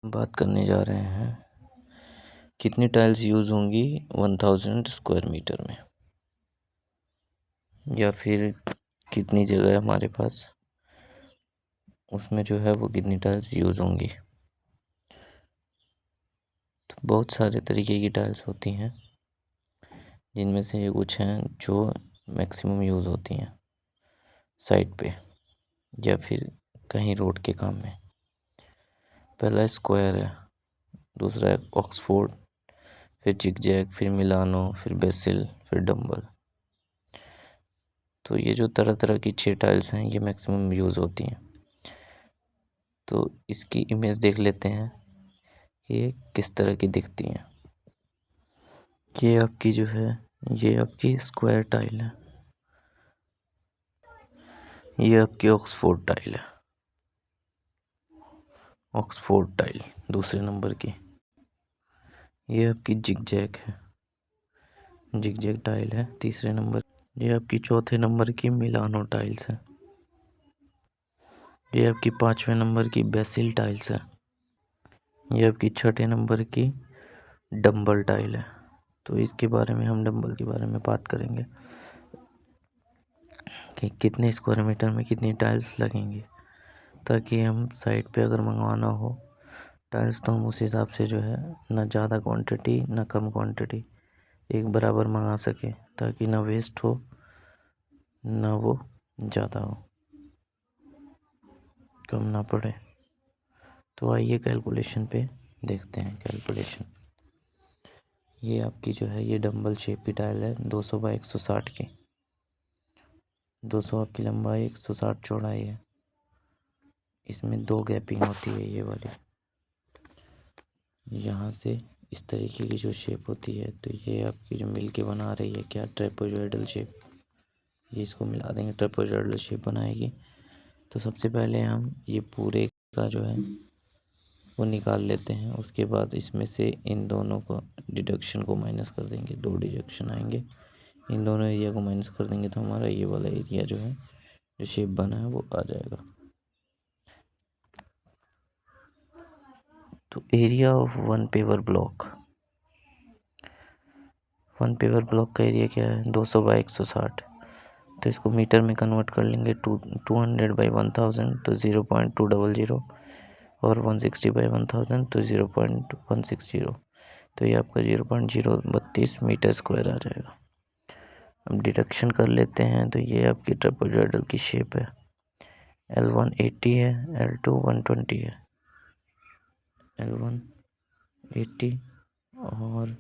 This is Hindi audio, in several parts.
बात करने जा रहे हैं कितनी टाइल्स यूज़ होंगी 1000 स्क्वायर मीटर में, या फिर कितनी जगह है हमारे पास, उसमें जो है वो कितनी टाइल्स यूज़ होंगी। तो बहुत सारे तरीके की टाइल्स होती हैं, जिनमें से ये कुछ हैं जो मैक्सिमम यूज़ होती हैं साइट पे या फिर कहीं रोड के काम में। पहला स्क्वायर है, दूसरा है ऑक्सफोर्ड, फिर जिगजैग, फिर मिलानो, फिर बेसिल, फिर डंबल। तो ये जो तरह तरह की 6 टाइल्स हैं ये मैक्सिमम यूज़ होती हैं। तो इसकी इमेज देख लेते हैं कि ये किस तरह की दिखती हैं। ये आपकी जो है ये आपकी स्क्वायर टाइल है, ये आपकी ऑक्सफोर्ड टाइल है, ऑक्सफोर्ड टाइल दूसरे नंबर की। ये आपकी जिगजैग है, जिगजैग टाइल है तीसरे नंबर। ये आपकी चौथे नंबर की मिलानो टाइल्स है। ये आपकी 5वें नंबर की बेसिल टाइल्स है। ये आपकी 6ठे नंबर की डंबल टाइल है। तो इसके बारे में हम डंबल के बारे में बात करेंगे कि कितने स्क्वायर मीटर में कितनी टाइल्स लगेंगी, ताकि हम साइट पे अगर मंगवाना हो टाइल्स तो हम उस हिसाब से जो है ना ज़्यादा क्वांटिटी ना कम क्वांटिटी एक बराबर मंगा सकें, ताकि ना वेस्ट हो ना वो ज़्यादा हो, कम ना पड़े। तो आइए कैलकुलेशन पे देखते हैं। कैलकुलेशन ये आपकी जो है ये डंबल शेप की टाइल है 200 बाई 160 की। 200 आपकी लंबाई, 160 चौड़ाई है। इसमें 2 गैपिंग होती है, ये वाली यहाँ से इस तरीके की जो शेप होती है। तो ये आपकी जो मिल के बना रही है क्या ट्रेपेजॉइडल शेप, ये इसको मिला देंगे ट्रेपेजॉइडल शेप बनाएगी। तो सबसे पहले हम ये पूरे का जो है वो निकाल लेते हैं। उसके बाद इसमें से इन दोनों को डिडक्शन को माइनस कर देंगे, 2 डिडक्शन आएंगे, इन दोनों एरिया को माइनस कर देंगे तो हमारा ये वाला एरिया जो है जो शेप बना है वो आ जाएगा। तो area of one paver block, one paver block का एरिया क्या है 200 बाई 160। तो इसको मीटर में कन्वर्ट कर लेंगे 200 बाई 1000 तो 0.200, और 160 बाई 1000 तो 0.160। तो ये आपका 0.032 मीटर स्क्वायर आ जाएगा। अब डिडक्शन कर लेते हैं। तो ये आपकी ट्रेपेजॉइडल की शेप है, L1 80 है, L2 120 है। L1 80 और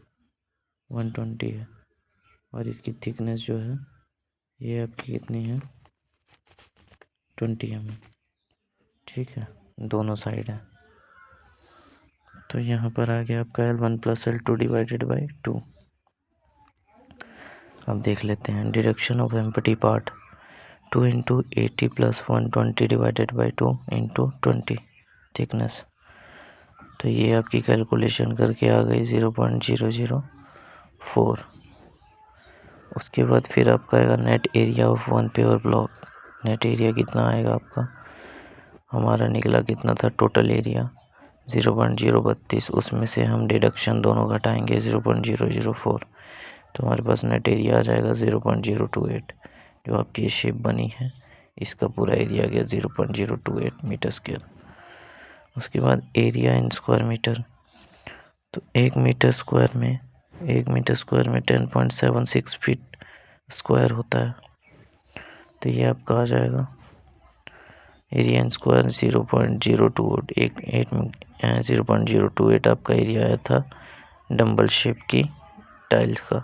120 है, और इसकी थिकनेस जो है ये आपकी कितनी है 20 mm। ठीक है, दोनों साइड है। तो यहाँ पर आ गया आपका L1 + L2 डिवाइडेड बाई 2। अब देख लेते हैं deduction of empty part 2 × 80 + 120 divided by 2 × 20 thickness. तो ये आपकी कैलकुलेशन करके आ गई 0.004। उसके बाद फिर आपका आएगा net area of one paver block. Net area कितना आएगा आपका, हमारा निकला कितना था टोटल एरिया 0.032। उसमें से हम डिडक्शन दोनों घटाएंगे 0.004, तो हमारे पास नेट एरिया आ जाएगा 0.028। जो आपकी ये शेप बनी है इसका पूरा एरिया आ गया 0.028 मीटर स्क्वायर। उसके बाद एरिया इन स्क्वायर मीटर, तो 1 मीटर स्क्वायर में 10.76 फीट स्क्वायर होता है। तो ये आपका आ जाएगा एरिया इन स्क्वायर 0.028 आपका एरिया आया था डंबल शेप की टाइल्स का,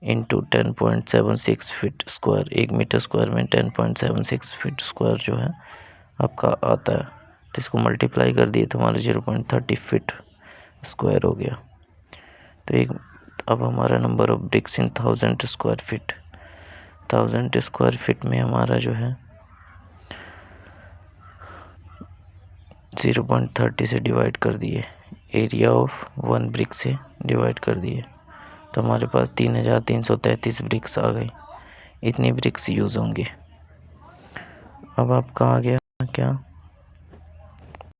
into 10.76 feet square. 1 metre square में 10.76 फीट स्क्वायर जो है आपका आता है। तो इसको मल्टीप्लाई कर दिए तो हमारा 0.30 फीट स्क्वायर हो गया। तो अब हमारा number of BRICS in 1000 square feet, 1000 square feet में हमारा जो है 0.30 से डिवाइड कर दिए, एरिया ऑफ 1 ब्रिक से डिवाइड कर दिए, तो हमारे पास 3333 ब्रिक्स आ गई। इतनी ब्रिक्स यूज़ होंगी। अब आपका आ गया क्या